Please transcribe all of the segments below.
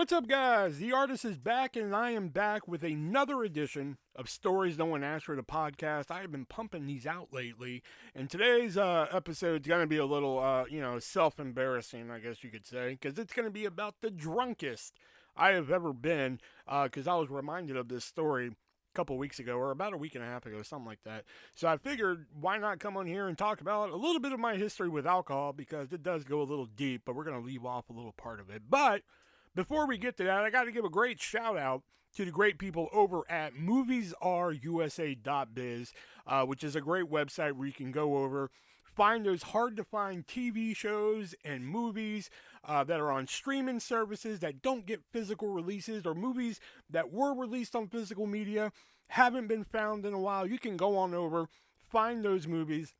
What's up, guys? The artist is back, and I am back with another edition of Stories No One Asked For, the podcast. I have been pumping these out lately, and today's episode is going to be a little, self-embarrassing, I guess you could say, because it's going to be about the drunkest I have ever been, because I was reminded of this story a couple weeks ago, or about a week and a half ago, something like that. So I figured, why not come on here and talk about a little bit of my history with alcohol, because it does go a little deep, but we're going to leave off a little part of it. But before we get to that, I got to give a great shout out to the great people over at moviesareUSA.biz, which is a great website where you can go over, find those hard to find TV shows and movies that are on streaming services that don't get physical releases, or movies that were released on physical media, haven't been found in a while. You can go on over, find those movies,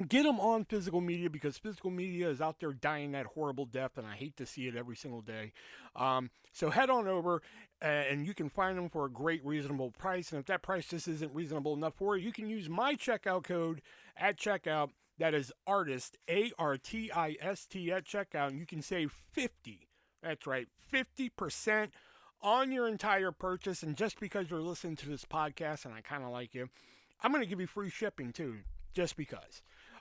get them on physical media, because physical media is out there dying that horrible death, and I hate to see it every single day. So head on over, and you can find them for a great, reasonable price. And if that price just isn't reasonable enough for you, you can use my checkout code at checkout. That is ARTIST, ARTIST at checkout, and you can save 50. That's right, 50% on your entire purchase. And just because you're listening to this podcast and I kind of like you, I'm going to give you free shipping too, just because.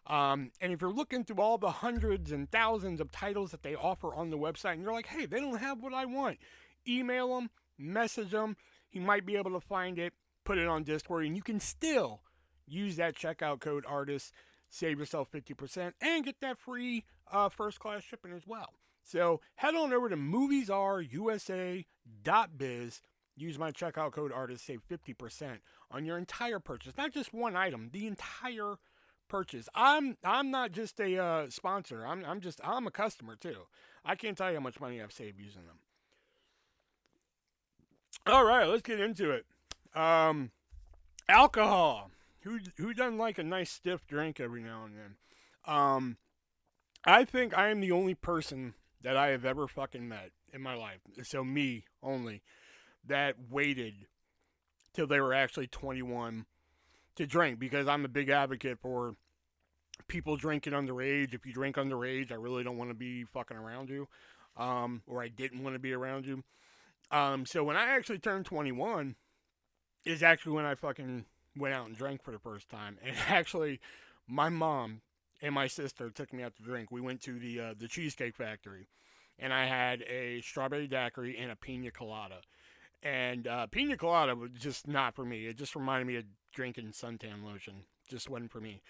And if you're looking through all the hundreds and thousands of titles that they offer on the website, and you're like, hey, they don't have what I want, email them, message them. He might be able to find it, put it on Discord, and you can still use that checkout code ARTIST, save yourself 50%, and get that free first-class shipping as well. So head on over to moviesareUSA.biz, use my checkout code ARTIST, save 50% on your entire purchase, not just one item, the entire purchase. I'm not just a sponsor. I'm a customer too. I can't tell you how much money I've saved using them. All right, let's get into it. Alcohol. Who doesn't like a nice stiff drink every now and then? I think I am the only person that I have ever fucking met in my life, so me only, that waited till they were actually 21 to drink, because I'm a big advocate for people drinking underage. If you drink underage, I really don't want to be fucking around you, or I didn't want to be around you. So when I actually turned 21 is actually when I fucking went out and drank for the first time. And actually, my mom and my sister took me out to drink. We went to the Cheesecake Factory, and I had a strawberry daiquiri and a pina colada. And pina colada was just not for me. It just reminded me of drinking suntan lotion. Just wasn't for me.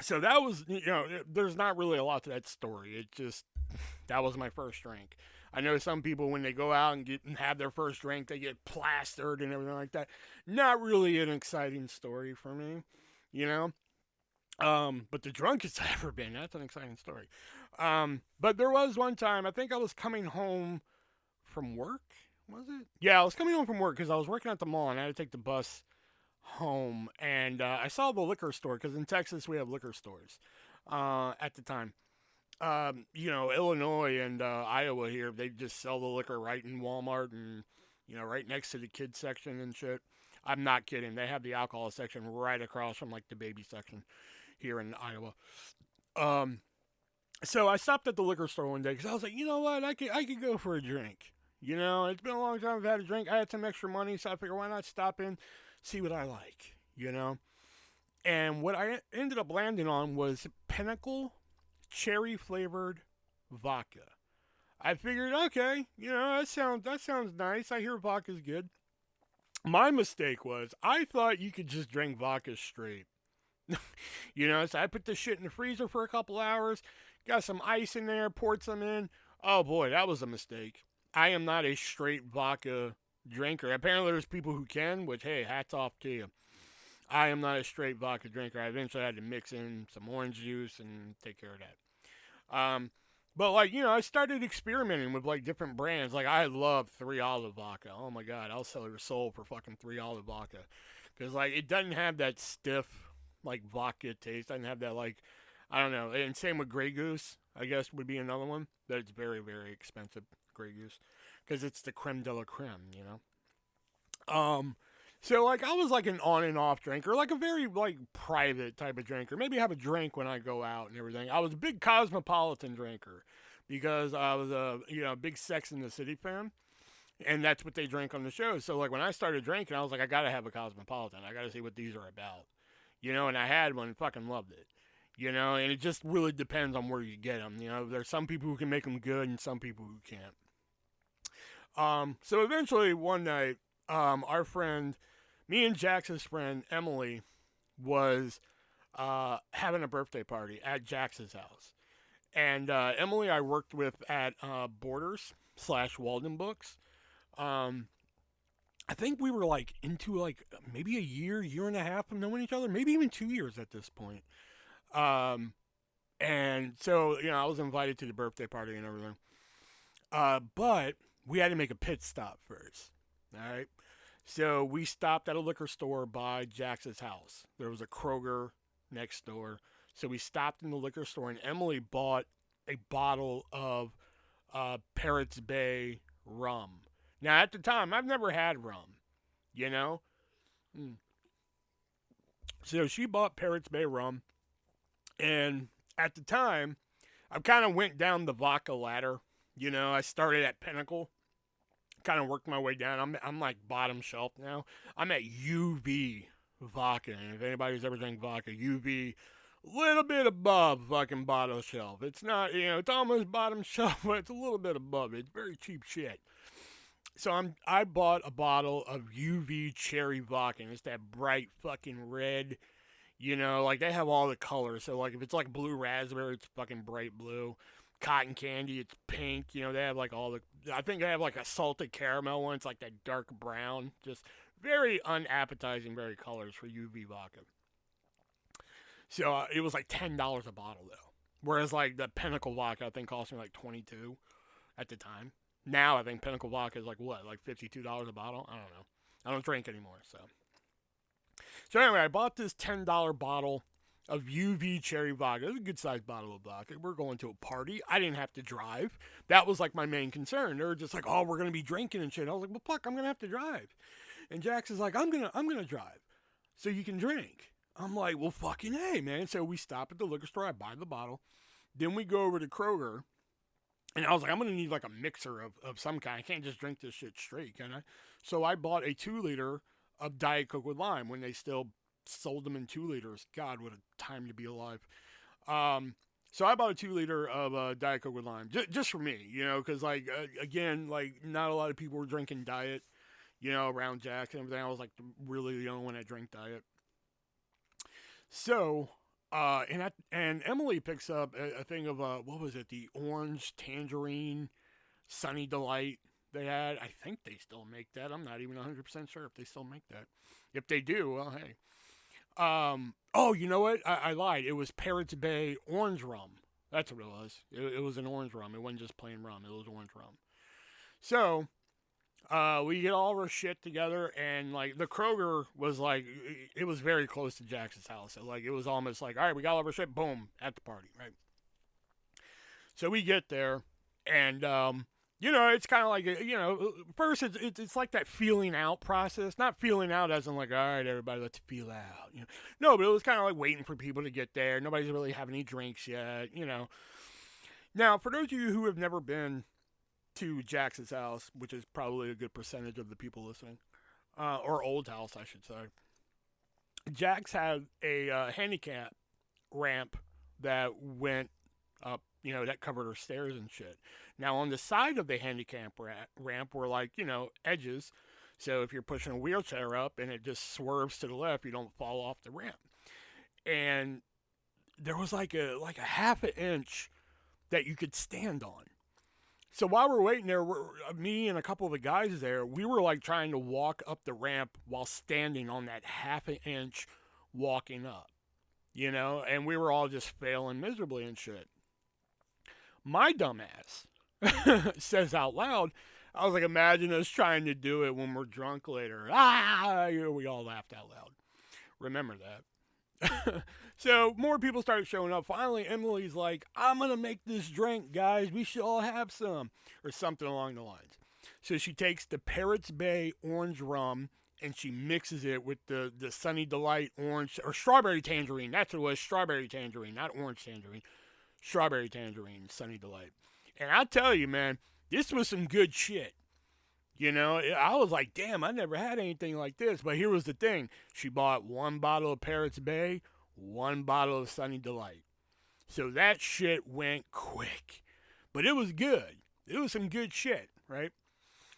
So that was, there's not really a lot to that story. It just, that was my first drink. I know some people, when they go out and have their first drink, they get plastered and everything like that. Not really an exciting story for me, But the drunkest I've ever been, that's an exciting story. But there was one time, I think I was coming home from work. Was it? Yeah, I was coming home from work because I was working at the mall and I had to take the bus home. And I saw the liquor store, because in Texas we have liquor stores at the time. Illinois and Iowa here, they just sell the liquor right in Walmart and, right next to the kids section and shit. I'm not kidding. They have the alcohol section right across from, like, the baby section here in Iowa. So I stopped at the liquor store one day because I was like, you know what? I could go for a drink. It's been a long time I've had a drink. I had some extra money, so I figured, why not stop in, see what I like, And what I ended up landing on was Pinnacle cherry-flavored vodka. I figured, okay, that sounds nice. I hear vodka's good. My mistake was, I thought you could just drink vodka straight. So I put this shit in the freezer for a couple hours, got some ice in there, poured some in. Oh boy, that was a mistake. I am not a straight vodka drinker. Apparently there's people who can, which, hey, hats off to you. I am not a straight vodka drinker. I eventually had to mix in some orange juice and take care of that. But I started experimenting with different brands. I love 3 Olive vodka. Oh my God, I'll sell your soul for fucking 3 Olive vodka. Because it doesn't have that stiff vodka taste. It doesn't have that I don't know. And same with Grey Goose, I guess would be another one. But it's very, very expensive, Grey Goose. Because it's the creme de la creme, So, I was an on and off drinker, a very, private type of drinker. Maybe have a drink when I go out and everything. I was a big cosmopolitan drinker. because I was a big Sex in the City fan, and that's what they drink on the show. So like when I started drinking, I was like, I gotta have a Cosmopolitan. I gotta see what these are about, And I had one, and fucking loved it, And it just really depends on where you get them. There's some people who can make them good, and some people who can't. So eventually one night, our friend, me and Jax's friend Emily, was having a birthday party at Jax's house. And Emily I worked with at Borders / Walden Books. I think we were like into like maybe a year and a half of knowing each other, maybe even 2 years at this point. And so, I was invited to the birthday party and everything. But we had to make a pit stop first. All right. So we stopped at a liquor store by Jax's house. There was a Kroger next door. So we stopped in the liquor store, and Emily bought a bottle of Parrots Bay rum. Now, at the time, I've never had rum, So she bought Parrots Bay rum, and at the time, I kind of went down the vodka ladder. I started at Pinnacle, kind of worked my way down. I'm like bottom shelf now. I'm at UV vodka, and if anybody's ever drank vodka, UV, little bit above fucking bottom shelf. It's not, it's almost bottom shelf, but it's a little bit above it. It's very cheap shit. So I bought a bottle of UV cherry vodka, and it's that bright fucking red, like they have all the colors. So like if it's like blue raspberry, it's fucking bright blue. Cotton candy, it's pink. They have like I think they have like a salted caramel one. It's like that dark brown. Just very unappetizing, very colors for UV vodka. So it was like $10 a bottle though. Whereas like the Pinnacle vodka I think cost me like $22 at the time. Now I think Pinnacle vodka is like what, like $52 a bottle? I don't know. I don't drink anymore, so. So anyway, I bought this $10 bottle of UV cherry vodka. It was a good sized bottle of vodka. We're going to a party. I didn't have to drive. That was like my main concern. They were just like, oh, we're gonna be drinking and shit. I was like, well, fuck, I'm gonna have to drive. And Jax is like, I'm gonna drive, so you can drink. I'm like, well, fucking hey, man. So we stop at the liquor store. I buy the bottle. Then we go over to Kroger. And I was like, I'm going to need like a mixer of some kind. I can't just drink this shit straight, can I? So I bought a 2-liter of Diet Coke with lime when they still sold them in 2 liters. God, what a time to be alive. So I bought a 2-liter of Diet Coke with lime. Just for me, because like, again, like not a lot of people were drinking Diet, around Jack and everything. I was like really the only one that drank Diet. So... and Emily picks up a thing of, what was it, the orange tangerine Sunny Delight they had. I think they still make that. I'm not even 100% sure if they still make that. If they do, well, hey. Oh, you know what? I lied. It was Parrots Bay orange rum. That's what it was. It was an orange rum. It wasn't just plain rum. It was orange rum. So... we get all of our shit together, and like the Kroger was like, it was very close to Jax's house. So like it was almost like, all right, we got all of our shit, boom, at the party, right? So we get there, and it's kind of like, first it's like that feeling out process, not feeling out as in like, all right, everybody, let's feel out, No, but it was kind of like waiting for people to get there. Nobody's really having any drinks yet, Now, for those of you who have never been to Jax's house, which is probably a good percentage of the people listening, or old house, I should say. Jax had a handicap ramp that went up, that covered her stairs and shit. Now, on the side of the handicap ramp were like, edges. So if you're pushing a wheelchair up and it just swerves to the left, you don't fall off the ramp. And there was like a half an inch that you could stand on. So while we're waiting there, me and a couple of the guys there, we were like trying to walk up the ramp while standing on that half an inch walking up, and we were all just failing miserably and shit. My dumbass says out loud, I was like, imagine us trying to do it when we're drunk later. We all laughed out loud. Remember that. So more people started showing up. Finally, Emily's like, I'm going to make this drink, guys. We should all have some. Or something along the lines. So she takes the Parrots Bay orange rum and she mixes it with the Sunny Delight orange, or strawberry tangerine. That's what it was, strawberry tangerine, not orange tangerine. Strawberry tangerine, Sunny Delight. And I tell you, man, this was some good shit. You know, I was like, damn, I never had anything like this. But here was the thing. She bought one bottle of Parrots Bay, one bottle of Sunny Delight. So that shit went quick. But it was good. It was some good shit, right?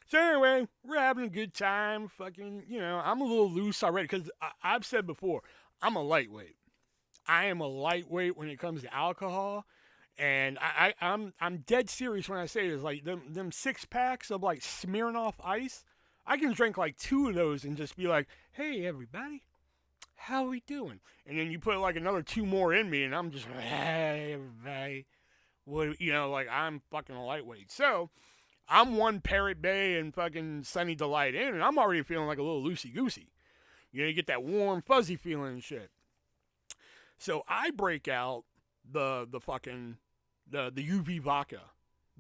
So anyway, we're having a good time. Fucking, I'm a little loose already because I've said before, I'm a lightweight. I am a lightweight when it comes to alcohol. And I'm dead serious when I say this. Like them 6 packs of like Smirnoff Ice, I can drink like 2 of those and just be like, "Hey everybody, how we doing?" And then you put like another 2 more in me, and I'm just like, "Hey everybody, what like I'm fucking a lightweight." So I'm one Parrot Bay and fucking Sunny Delight in, and I'm already feeling like a little loosey goosey. You get that warm fuzzy feeling and shit. So I break out the fucking the UV vodka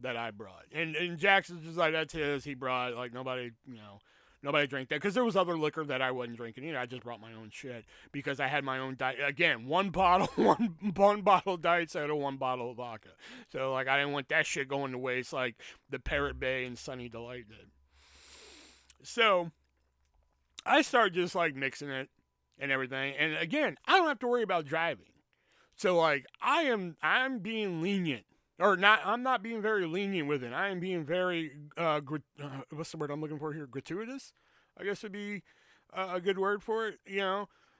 that I brought, and Jackson's just like, that's his. He brought, like, nobody drank that because there was other liquor that I wasn't drinking. I just brought my own shit because I had my own diet. Again, one bottle, one bottle of diet soda, one bottle of vodka. So like I didn't want that shit going to waste like the Parrot Bay and Sunny Delight did. So I started just like mixing it and everything, and again, I don't have to worry about driving. So like I'm being lenient, or not. I'm not being very lenient with it. I am being very what's the word I'm looking for here? Gratuitous, I guess would be a good word for it.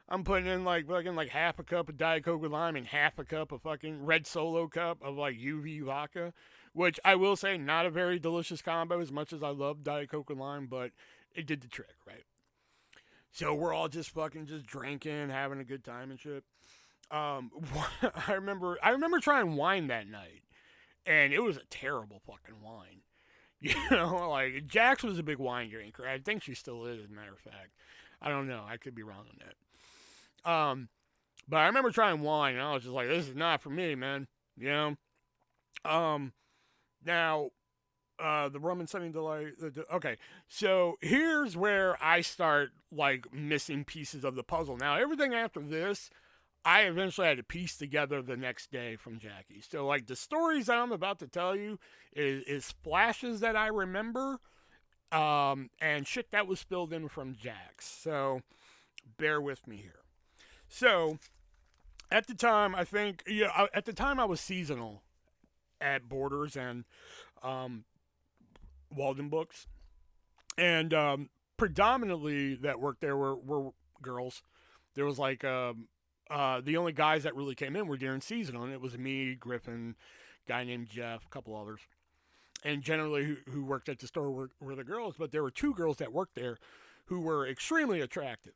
I'm putting in like fucking like half a cup of Diet Coke with lime and half a cup of fucking red Solo cup of like UV vodka, which I will say not a very delicious combo as much as I love Diet Coke with lime, but it did the trick, right? So we're all just fucking just drinking, having a good time and shit. Um, I remember trying wine that night, and it was a terrible fucking wine. Like Jax was a big wine drinker. I think she still is, as a matter of fact. I don't know. I could be wrong on that. But I remember trying wine, and I was just like, "This is not for me, man." You know. Now, the rum and Sunny Delight. Okay, so here's where I start like missing pieces of the puzzle. Now, everything after this, I eventually had to piece together the next day from Jackie. So, like, the stories that I'm about to tell you is flashes that I remember, and shit that was spilled in from Jax. So, bear with me here. So, at the time, at the time I was seasonal at Borders and Walden Books, and predominantly that worked there were girls. There was like the only guys that really came in were during seasonal, and it was me, Griffin, guy named Jeff, a couple others. And generally, who worked at the store were the girls, but there were 2 girls that worked there who were extremely attractive.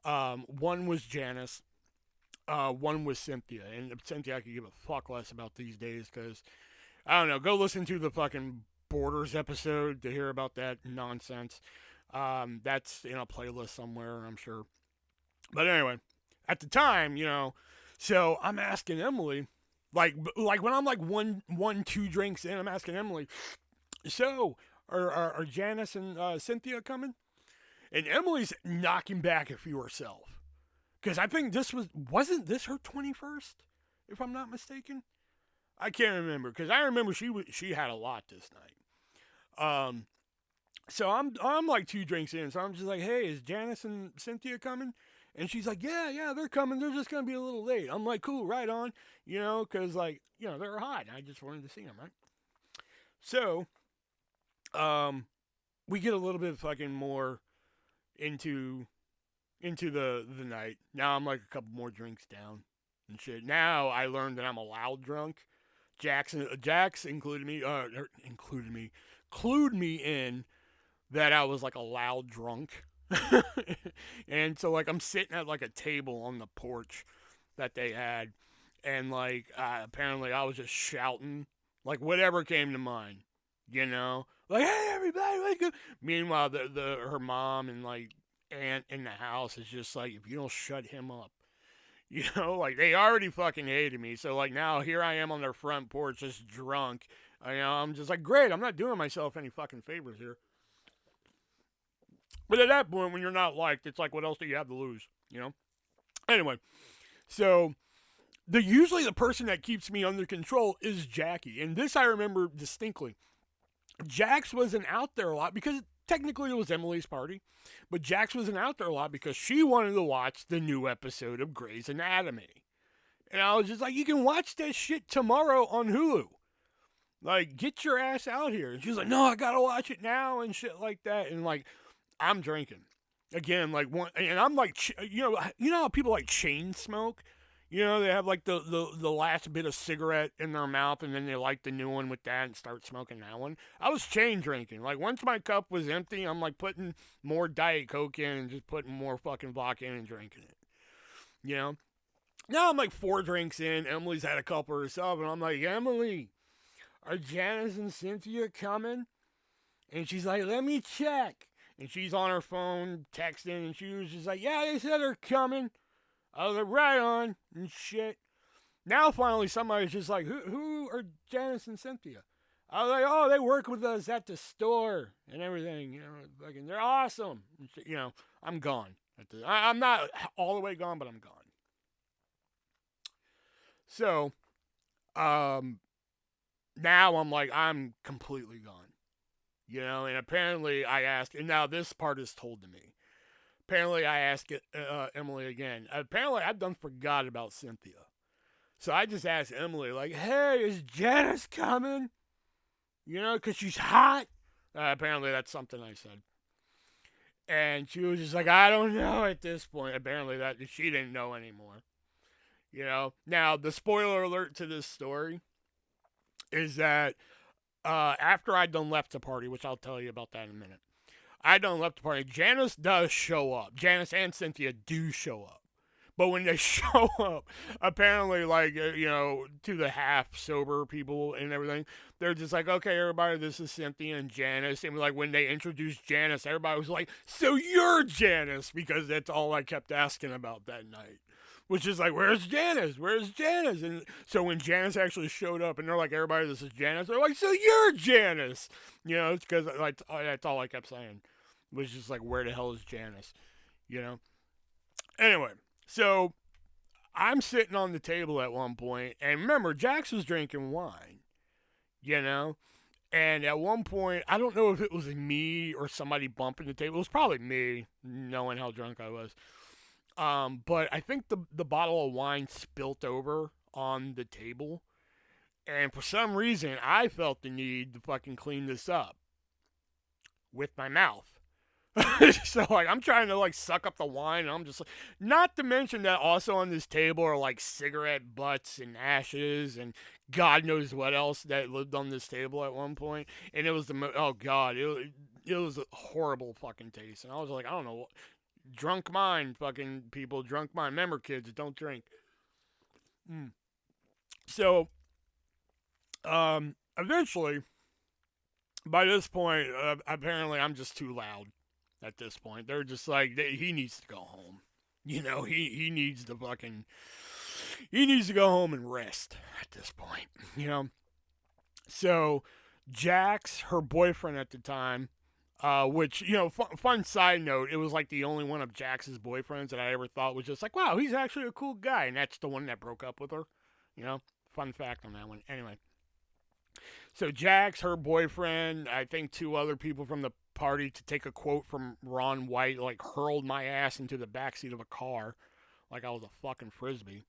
One was Janice, one was Cynthia, and Cynthia I could give a fuck less about these days because, I don't know, go listen to the fucking Borders episode to hear about that nonsense. That's in a playlist somewhere, I'm sure. But anyway, at the time, so I'm asking Emily, like when I'm like one, 2 drinks in, I'm asking Emily, so are Janice and Cynthia coming? And Emily's knocking back a few herself, because I think wasn't this her 21st, if I'm not mistaken. I can't remember because I remember she had a lot this night. So I'm like 2 drinks in, so I'm just like, hey, is Janice and Cynthia coming? And she's like, yeah, they're coming. They're just going to be a little late. I'm like, cool, right on, because, like, they're hot. I just wanted to see them, right? So, we get a little bit fucking more into the night. Now I'm like a couple more drinks down and shit. Now I learned that I'm a loud drunk. Jax included me, clued me in that I was like a loud drunk. And so like I'm sitting at like a table on the porch that they had, and like apparently I was just shouting like whatever came to mind, like, hey everybody, wake up. Meanwhile, her mom and like aunt in the house is just like, if you don't shut him up, like they already fucking hated me. So like now here I am on their front porch just drunk. I'm just like, great, I'm not doing myself any fucking favors here. But at that point, when you're not liked, it's like, what else do you have to lose, Anyway, so usually the person that keeps me under control is Jackie. And this I remember distinctly. Jax wasn't out there a lot because technically it was Emily's party, but Jax wasn't out there a lot because she wanted to watch the new episode of Grey's Anatomy. And I was just like, you can watch that shit tomorrow on Hulu. Like, get your ass out here. And she was like, no, I gotta watch it now and shit like that. And like, I'm drinking. Again, like one, and I'm like, you know how people like chain smoke? You know, they have like the last bit of cigarette in their mouth and then they light the new one with that and start smoking that one. I was chain drinking. Like, once my cup was empty, I'm like putting more Diet Coke in and just putting more fucking vodka in and drinking it. You know? Now I'm like 4 drinks in. Emily's had a couple herself, and I'm like, Emily, are Janice and Cynthia coming? And she's like, let me check. And she's on her phone texting, and she was just like, yeah, they said they're coming. I was like, right on, and shit. Now finally somebody's just like, who are Janice and Cynthia? I was like, oh, they work with us at the store and everything. You know, fucking, they're awesome. And shit, you know, I'm gone. I'm not all the way gone, but I'm gone. So, now I'm like, I'm completely gone. You know, and apparently I asked, and now this part is told to me. Apparently I asked Emily again. Apparently I done forgot about Cynthia. So I just asked Emily, like, hey, is Janice coming? You know, because she's hot. Apparently that's something I said. And she was just like, I don't know at this point. Apparently that she didn't know anymore. You know, now the spoiler alert to this story is that after I done left the party, which I'll tell you about that in a minute, I done left the party. Janice does show up. Janice and Cynthia do show up. But when they show up, apparently, like, you know, to the half sober people and everything, they're just like, okay, everybody, this is Cynthia and Janice. And like when they introduced Janice, everybody was like, so you're Janice, because that's all I kept asking about that night. Which is like, where's Janice? Where's Janice? And so when Janice actually showed up and they're like, everybody, this is Janice, they're like, so you're Janice. You know, it's because like, that's all I kept saying. It was just like, where the hell is Janice? You know? Anyway, so I'm sitting on the table at one point, and remember, Jax was drinking wine. You know? And at one point, I don't know if it was me or somebody bumping the table. It was probably me, knowing how drunk I was. But I think the bottle of wine spilt over on the table. And for some reason, I felt the need to fucking clean this up with my mouth. So, like, I'm trying to, like, suck up the wine, and I'm just like, not to mention that also on this table are, like, cigarette butts and ashes and God knows what else that lived on this table at one point. And it was oh, God, it was a horrible fucking taste. And I was like, I don't know, drunk mind, fucking people, drunk mind. Remember, kids, don't drink. So, eventually, by this point, apparently I'm just too loud at this point. They're just like, he needs to go home. You know, he needs to fucking, he needs to go home and rest at this point, you know. So, Jax, her boyfriend at the time, which, you know, fun side note, it was like the only one of Jax's boyfriends that I ever thought was just like, wow, he's actually a cool guy. And that's the one that broke up with her, you know. Fun fact on that one. Anyway. So Jax, her boyfriend, I think 2 other people from the party, to take a quote from Ron White, like hurled my ass into the backseat of a car like I was a fucking frisbee.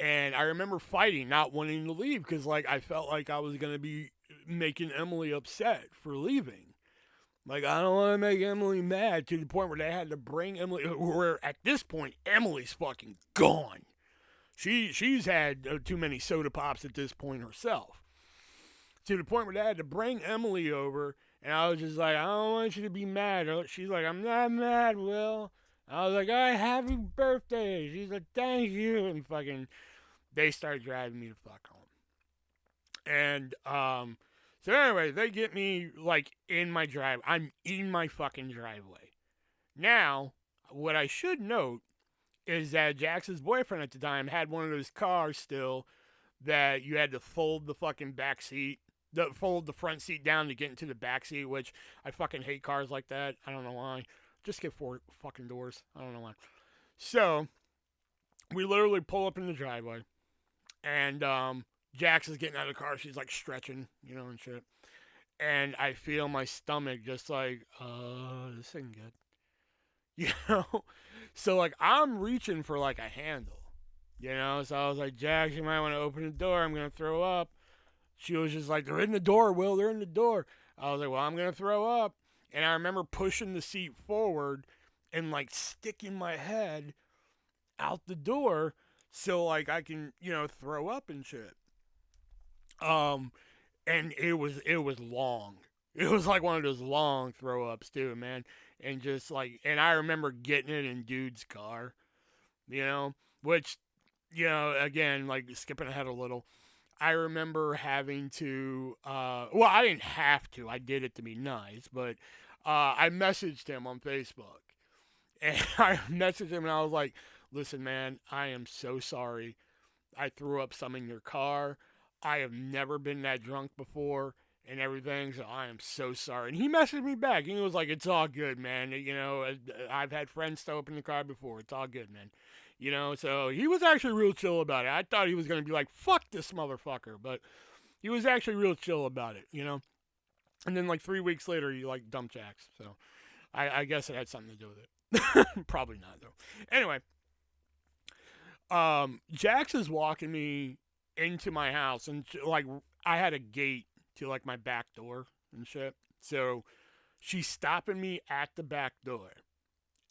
And I remember fighting, not wanting to leave because like I felt like I was going to be making Emily upset for leaving. Like, I don't want to make Emily mad, to the point where they had to bring Emily, where at this point, Emily's fucking gone. She's had too many soda pops at this point herself. To the point where they had to bring Emily over, and I was just like, I don't want you to be mad. She's like, I'm not mad, Will. I was like, all right, happy birthday. She's like, thank you. And fucking, they started driving me the fuck home. And, so anyway, they get me, like, in my drive. I'm in my fucking driveway. Now, what I should note is that Jax's boyfriend at the time had one of those cars still that you had to fold the fucking back seat, fold the front seat down to get into the back seat, which I fucking hate cars like that. I don't know why. Just get 4 fucking doors. I don't know why. So, we literally pull up in the driveway, and Jax is getting out of the car. She's like stretching, and shit. And I feel my stomach just like, this ain't good, you know. So like I'm reaching for like a handle, So I was like, Jax, you might want to open the door. I'm gonna throw up. She was just like, they're in the door, Will. They're in the door. I was like, well, I'm gonna throw up. And I remember pushing the seat forward and like sticking my head out the door so like I can, throw up and shit. Um, and it was long. It was like one of those long throw ups too, man. And just like, and I remember getting it in dude's car, which, again, like skipping ahead a little. I remember having to, well, I didn't have to. I did it to be nice, but I messaged him on Facebook. And I messaged him and I was like, listen, man, I am so sorry. I threw up some in your car. I have never been that drunk before and everything, so I am so sorry. And he messaged me back. He was like, it's all good, man. I've had friends throw up in the car before. It's all good, man. So he was actually real chill about it. I thought he was going to be like, fuck this motherfucker, but he was actually real chill about it. And then like 3 weeks later, he like dumped Jax. So I guess it had something to do with it. Probably not, though. Anyway, Jax is walking me into my house, and like I had a gate to like my back door and shit. So she's stopping me at the back door,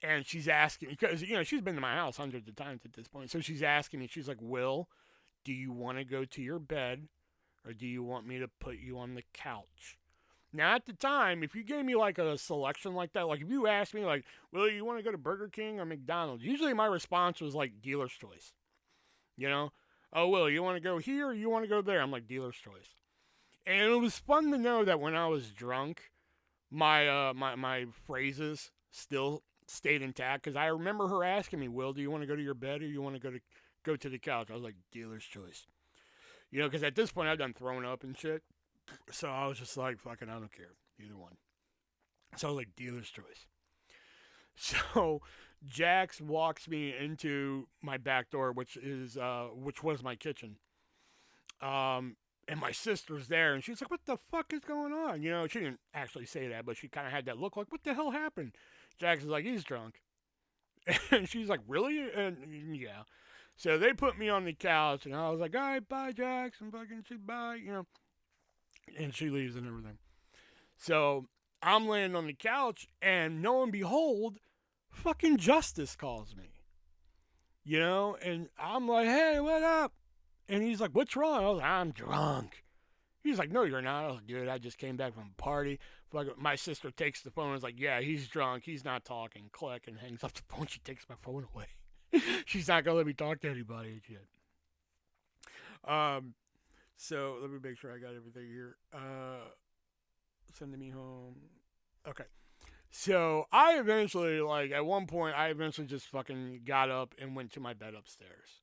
and she's asking because she's been to my house hundreds of times at this point. So she's asking me. She's like, "Will, do you want to go to your bed, or do you want me to put you on the couch?" Now, at the time, if you gave me like a selection like that, like if you asked me like, "Will, you want to go to Burger King or McDonald's?" Usually my response was like dealer's choice. Oh, Will, you want to go here or you want to go there? I'm like, dealer's choice. And it was fun to know that when I was drunk, my phrases still stayed intact because I remember her asking me, Will, do you want to go to your bed or you want to go to the couch? I was like, dealer's choice. Because at this point I've done throwing up and shit. So I was just like, fucking, I don't care. Either one. So I was like, dealer's choice. So Jax walks me into my back door, which was my kitchen. And my sister's there, and she's like, "What the fuck is going on?" She didn't actually say that, but she kind of had that look, like, "What the hell happened?" Jax is like, "He's drunk," and she's like, "Really?" And yeah. So they put me on the couch, and I was like, "All right, bye, Jax," and fucking she bye, and she leaves and everything. So I'm laying on the couch, and lo and behold, fucking Justice calls me. And I'm like, "Hey, what up?" And he's like, "What's wrong?" I was like, "I'm drunk." He's like, "No, you're not." I was like, "Dude, I just came back from a party." My sister takes the phone and is like, "Yeah, he's drunk. He's not talking." Click, and hangs up the phone. She takes my phone away. She's not going to let me talk to anybody yet. So let me make sure I got everything here. Sending me home. Okay. So I eventually, like, at one point, I eventually just fucking got up and went to my bed upstairs.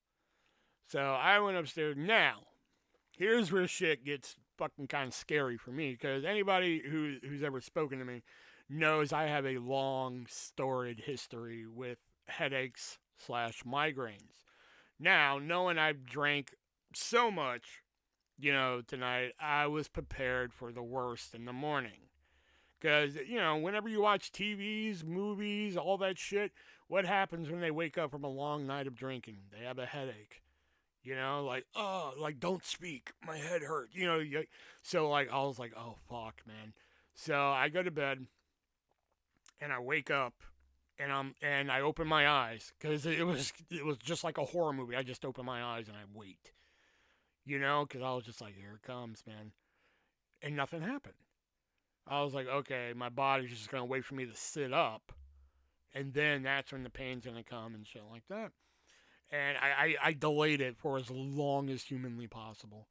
So I went upstairs. Now, here's where shit gets fucking kind of scary for me, because anybody who's ever spoken to me knows I have a long, storied history with headaches / migraines. Now, knowing I've drank so much, tonight, I was prepared for the worst in the morning. Because, whenever you watch TVs, movies, all that shit, what happens when they wake up from a long night of drinking? They have a headache. Like, oh, like, don't speak. My head hurts. So, like, I was like, oh, fuck, man. So I go to bed, and I wake up, and I open my eyes, because it was just like a horror movie. I just open my eyes, and I wait. Because I was just like, here it comes, man. And nothing happened. I was like, okay, my body's just going to wait for me to sit up, and then that's when the pain's going to come and shit like that. And I delayed it for as long as humanly possible.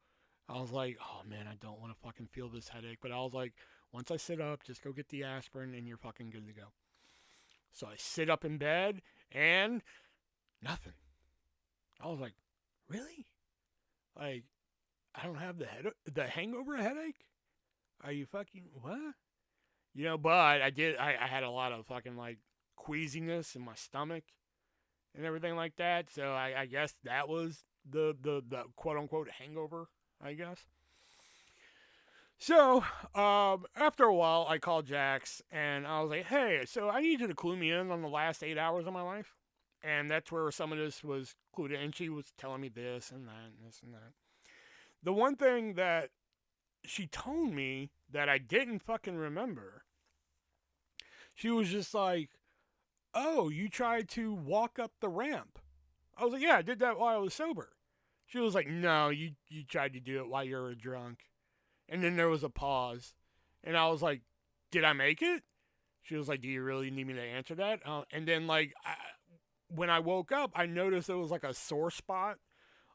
I was like, oh man, I don't want to fucking feel this headache. But I was like, once I sit up, just go get the aspirin and you're fucking good to go. So I sit up in bed and nothing. I was like, really? Like, I don't have the hangover headache? Are you fucking, what? But I had a lot of fucking like queasiness in my stomach and everything like that. So I guess that was the quote unquote hangover, I guess. So, after a while, I called Jax and I was like, hey, so I need you to clue me in on the last 8 hours of my life. And that's where some of this was clued in. And she was telling me this and that and this and that. The one thing that she told me that I didn't fucking remember, she was just like, oh, you tried to walk up the ramp. I was like, yeah, I did that while I was sober. She was like, no, you tried to do it while you were drunk. And then there was a pause. And I was like, did I make it? She was like, do you really need me to answer that? And then, like, when I woke up, I noticed there was like a sore spot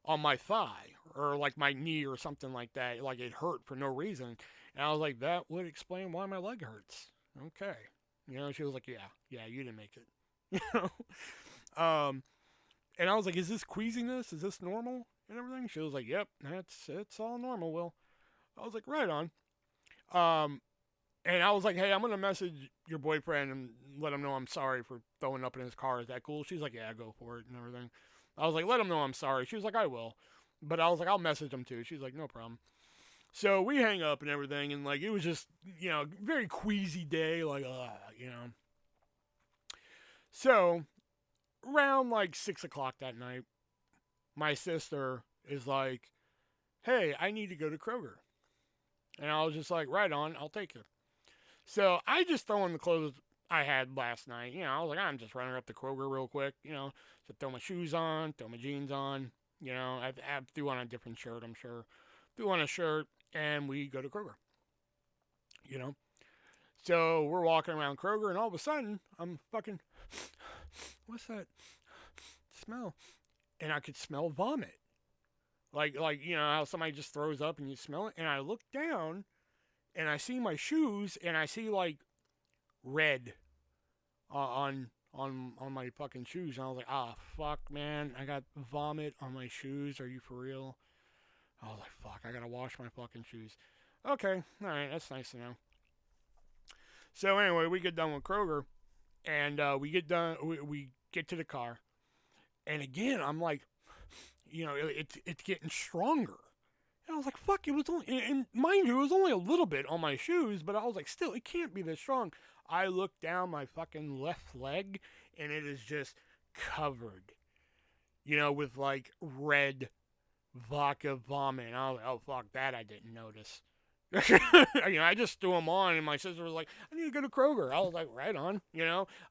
on my thigh or like my knee or something like that. Like it hurt for no reason. And I was like, that would explain why my leg hurts. Okay. She was like, yeah, you didn't make it. You know? And I was like, is this queasiness? Is this normal? And everything? She was like, yep, it's all normal, Will. I was like, right on. And I was like, hey, I'm going to message your boyfriend and let him know I'm sorry for throwing up in his car. Is that cool? She's like, yeah, go for it and everything. I was like, let him know I'm sorry. She was like, I will. But I was like, I'll message him too. She's like, no problem. So we hang up and everything. And like, it was just, very queasy day. Like, So around like 6 o'clock that night, my sister is like, hey, I need to go to Kroger. And I was just like, right on, I'll take you. So I just throw in the clothes I had last night. I was like, I'm just running up to Kroger real quick, So throw my shoes on, throw my jeans on. I threw on a different shirt, I'm sure. Threw on a shirt, and we go to Kroger. So we're walking around Kroger, and all of a sudden, I'm fucking, what's that smell? And I could smell vomit. Like how somebody just throws up and you smell it. And I look down, and I see my shoes, and I see like red on my fucking shoes. And I was like, ah, fuck, man, I got vomit on my shoes. Are you for real? I was like, fuck, I gotta wash my fucking shoes. Okay, all right, that's nice to know. So anyway, we get done with Kroger, and we get done. We get to the car, and again, I'm like, it's getting stronger. And I was like, fuck, it was only, and mind you, it was only a little bit on my shoes, but I was like, still, it can't be this strong. I look down my fucking left leg, and it is just covered, with like red vodka vomit. And I was like, oh, fuck, that I didn't notice. I just threw them on, and my sister was like, I need to go to Kroger. I was like, right on,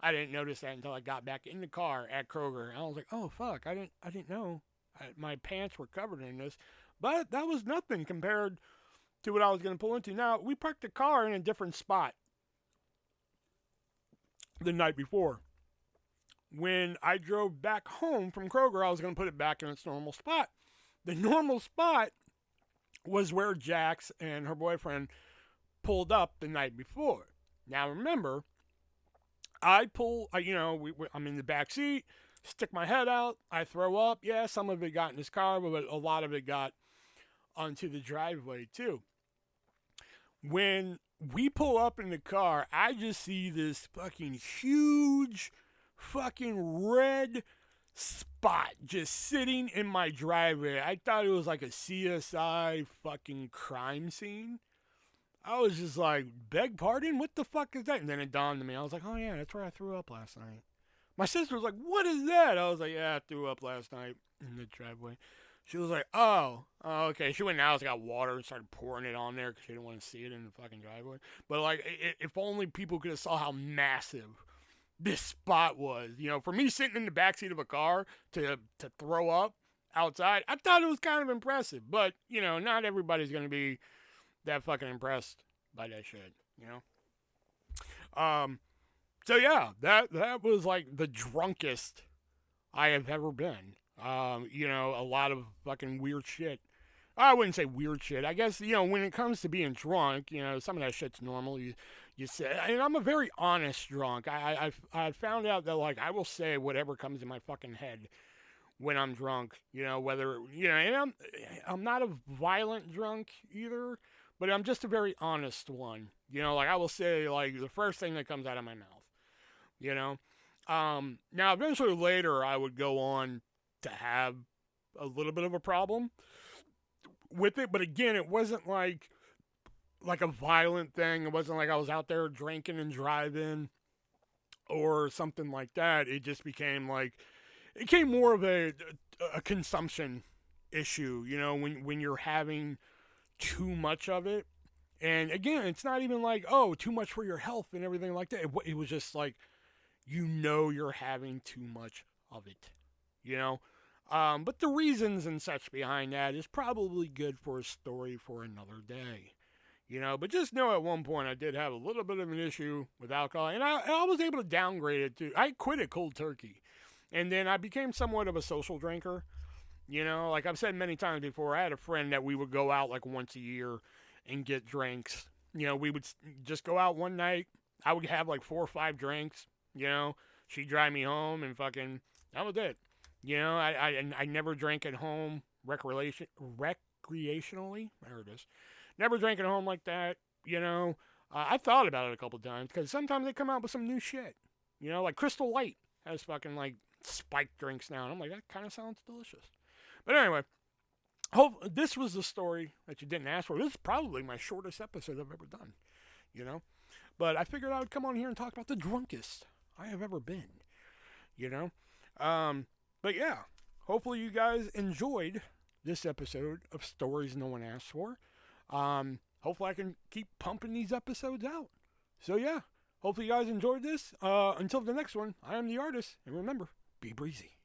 I didn't notice that until I got back in the car at Kroger. And I was like, oh, fuck, I didn't know my pants were covered in this. But that was nothing compared to what I was going to pull into. Now, we parked the car in a different spot the night before. When I drove back home from Kroger, I was going to put it back in its normal spot. The normal spot was where Jax and her boyfriend pulled up the night before. Now, remember, I'm in the back seat, stick my head out, I throw up. Yeah, some of it got in his car, but a lot of it got onto the driveway too. When we pull up in the car, I just see this fucking huge fucking red spot just sitting in my driveway. I thought it was like a CSI fucking crime scene. I was just like, beg pardon? What the fuck is that? And then it dawned on me. I was like, oh yeah, that's where I threw up last night. My sister was like, what is that? I was like, yeah, I threw up last night in the driveway. She was like, oh, okay. She went in the house, got water, and started pouring it on there because she didn't want to see it in the fucking driveway. But like, if only people could have saw how massive this spot was. For me sitting in the backseat of a car to throw up outside, I thought it was kind of impressive. But, not everybody's going to be that fucking impressed by that shit, So yeah, that was like the drunkest I have ever been. A lot of fucking weird shit. I wouldn't say weird shit. I guess, when it comes to being drunk, some of that shit's normal. You say, and I'm a very honest drunk. I found out that, like, I will say whatever comes in my fucking head when I'm drunk. Whether, and I'm not a violent drunk either, but I'm just a very honest one. Like, I will say, like, the first thing that comes out of my mouth. Now, eventually later, I would go on to have a little bit of a problem with it, but again, it wasn't like a violent thing. It wasn't like I was out there drinking and driving or something like that. It just became it became more of a consumption issue, when you're having too much of it. And again, it's not even like, oh, too much for your health and everything like that. It was just like, you're having too much of it, you know? But the reasons and such behind that is probably good for a story for another day, But just know at one point I did have a little bit of an issue with alcohol, and I was able to downgrade it to, I quit it cold turkey. And then I became somewhat of a social drinker. Like I've said many times before, I had a friend that we would go out like once a year and get drinks. We would just go out one night. I would have like 4 or 5 drinks. She'd drive me home and fucking, that was it. I never drank at home recreationally. There it is. Never drank at home like that. I thought about it a couple times because sometimes they come out with some new shit. Like Crystal Light has fucking like spiked drinks now. And I'm like, that kind of sounds delicious. But anyway, hope this was the story that you didn't ask for. This is probably my shortest episode I've ever done, But I figured I would come on here and talk about the drunkest I have ever been, But yeah, hopefully you guys enjoyed this episode of Stories No One Asked For. Hopefully I can keep pumping these episodes out. So yeah, hopefully you guys enjoyed this. Until the next one, I am the artist, and remember, be breezy.